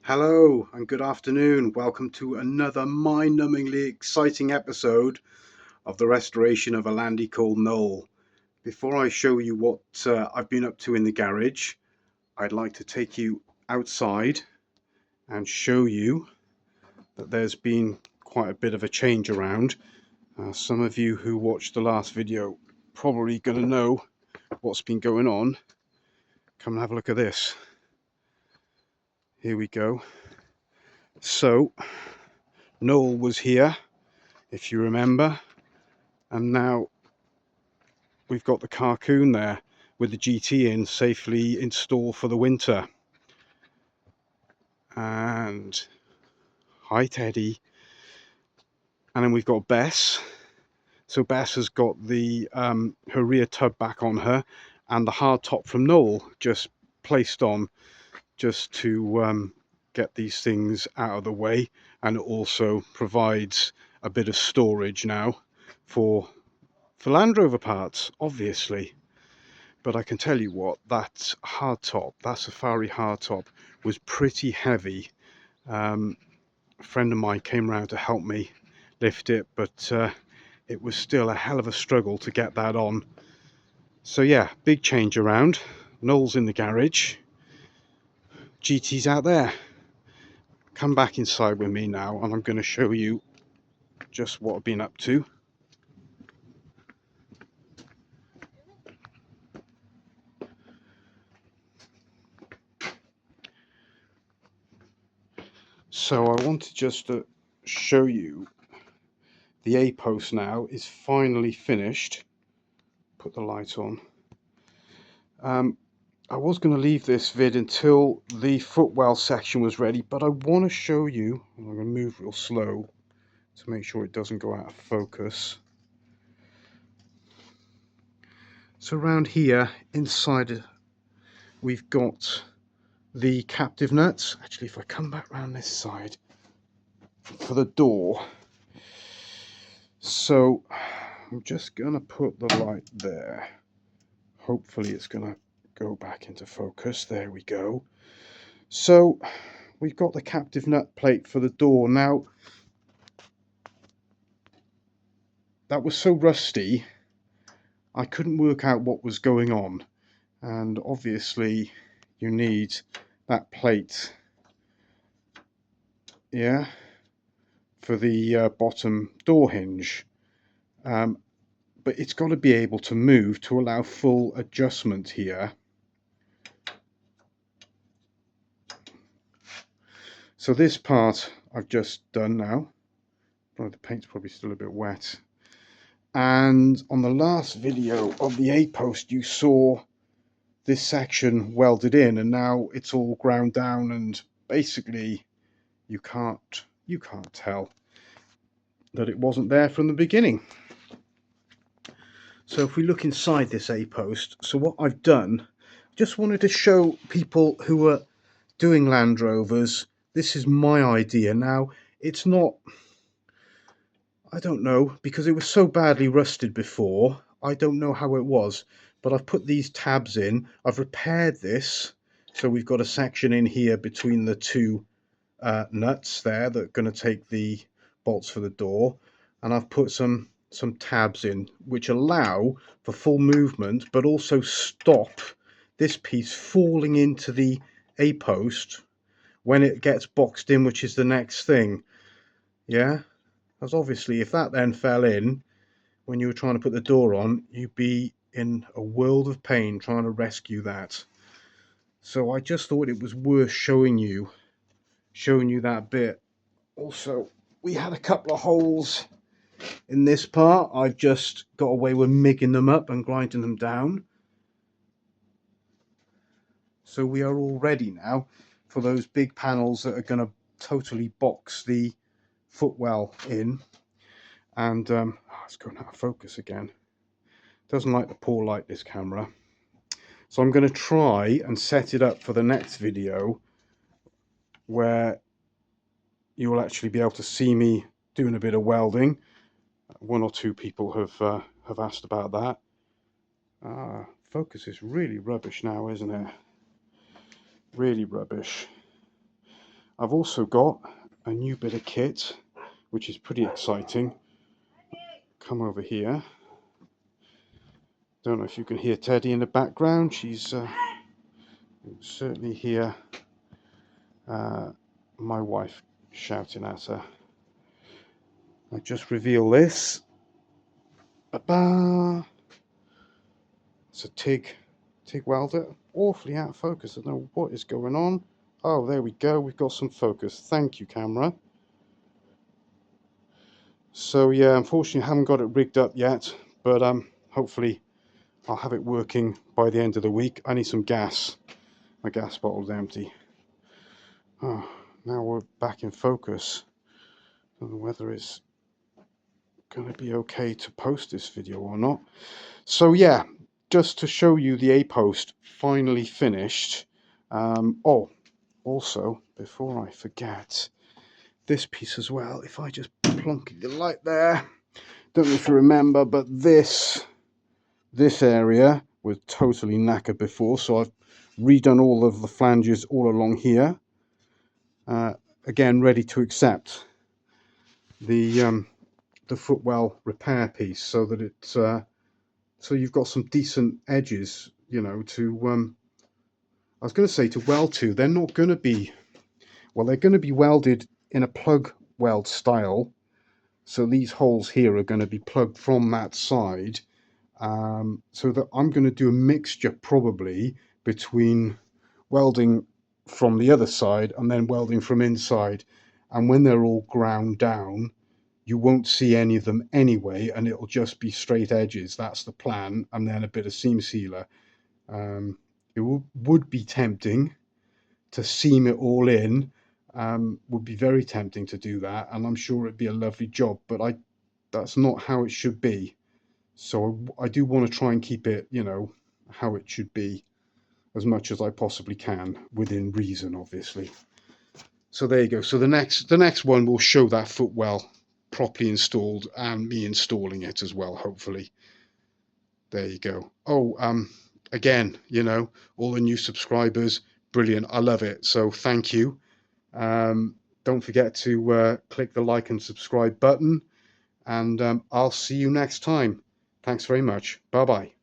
Hello and good afternoon. Welcome to another mind-numbingly exciting episode of the restoration of a Landy called Noel. Before I show you what I've been up to in the garage, I'd like to take you outside and show you that there's been quite a bit of a change around. Some of you who watched the last video probably going to know what's been going on. Come and have a look at this. Here we go. So Noel was here, if you remember, and now we've got the Carcoon there with the GT in, safely installed for the winter. And hi Teddy. And then we've got Bess. So Bess has got the her rear tub back on her, and the hard top from Noel just placed on, just to get these things out of the way. And it also provides a bit of storage now for Land Rover parts, obviously. But I can tell you what, that hardtop, that Safari hardtop, was pretty heavy. A friend of mine came around to help me lift it, but it was still a hell of a struggle to get that on. So yeah, big change around. Noel's in the garage. GT's out there. Come back inside with me now, and I'm going to show you just what I've been up to. So I wanted just to show you the A-post now is finally finished. Put the light on. I was going to leave this vid until the footwell section was ready, but I want to show you, and I'm going to move real slow to make sure it doesn't go out of focus. So around here inside we've got the captive nuts. Actually, if I come back around this side for the door, so I'm just going to put the light there. Hopefully it's going to go back into focus. There we go. So we've got the captive nut plate for the door. Now that was so rusty I couldn't work out what was going on, and obviously you need that plate, yeah, for the bottom door hinge, but it's got to be able to move to allow full adjustment here. So this part I've just done now. Oh, the paint's probably still a bit wet. And on the last video of the A-post you saw this section welded in, and now it's all ground down, and basically you can't tell that it wasn't there from the beginning. So if we look inside this A-post, so what I've done, just wanted to show people who are doing Land Rovers, this is my idea. Now it's not, I don't know, because it was so badly rusted before, I don't know how it was, but I've put these tabs in, I've repaired this, so we've got a section in here between the two nuts there that are going to take the bolts for the door, and I've put some tabs in which allow for full movement but also stop this piece falling into the A-post when it gets boxed in, which is the next thing. Yeah, because obviously if that then fell in when you were trying to put the door on, you'd be in a world of pain trying to rescue that. So I just thought it was worth showing you that bit. Also, we had a couple of holes in this part. I've just got away with migging them up and grinding them down. So we are all ready now for those big panels that are going to totally box the footwell in. And it's going out of focus again. Doesn't like the poor light, this camera. So I'm going to try and set it up for the next video where you will actually be able to see me doing a bit of welding. One or two people have asked about that. Focus is really rubbish now, isn't it? Really rubbish. I've also got a new bit of kit, which is pretty exciting. Come over here. Don't know if you can hear Teddy in the background. She's certainly hear my wife shouting at her. I just reveal this. Ba-ba! It's a TIG welder. Awfully out of focus. I don't know what is going on. Oh, there we go. We've got some focus. Thank you, camera. So yeah, unfortunately, I haven't got it rigged up yet, but hopefully I'll have it working by the end of the week. I need some gas. My gas bottle's empty. Oh, now we're back in focus. Don't know whether it's going to be okay to post this video or not. So yeah, just to show you the A post finally finished. Oh, also, before I forget, this piece as well, if I just plonk the light there, don't know if you remember, but this area was totally knackered before, so I've redone all of the flanges all along here. Again, ready to accept the footwell repair piece, so that it's so you've got some decent edges, you know, to I was going to say to weld to. They're not going to be, well, they're going to be welded in a plug weld style. So these holes here are going to be plugged from that side. So that I'm going to do a mixture probably between welding from the other side and then welding from inside. And when they're all ground down, you won't see any of them anyway, and it'll just be straight edges. That's the plan, and then a bit of seam sealer. It would be tempting to seam it all in, would be very tempting to do that, and I'm sure it'd be a lovely job, but that's not how it should be. So I do want to try and keep it, you know, how it should be as much as I possibly can, within reason, obviously. So there you go. So the next one will show that footwell properly installed and me installing it as well, hopefully. There you go. Oh, again, you know, all the new subscribers, brilliant. I love it. So thank you. Don't forget to click the like and subscribe button, and I'll see you next time. Thanks very much. Bye bye.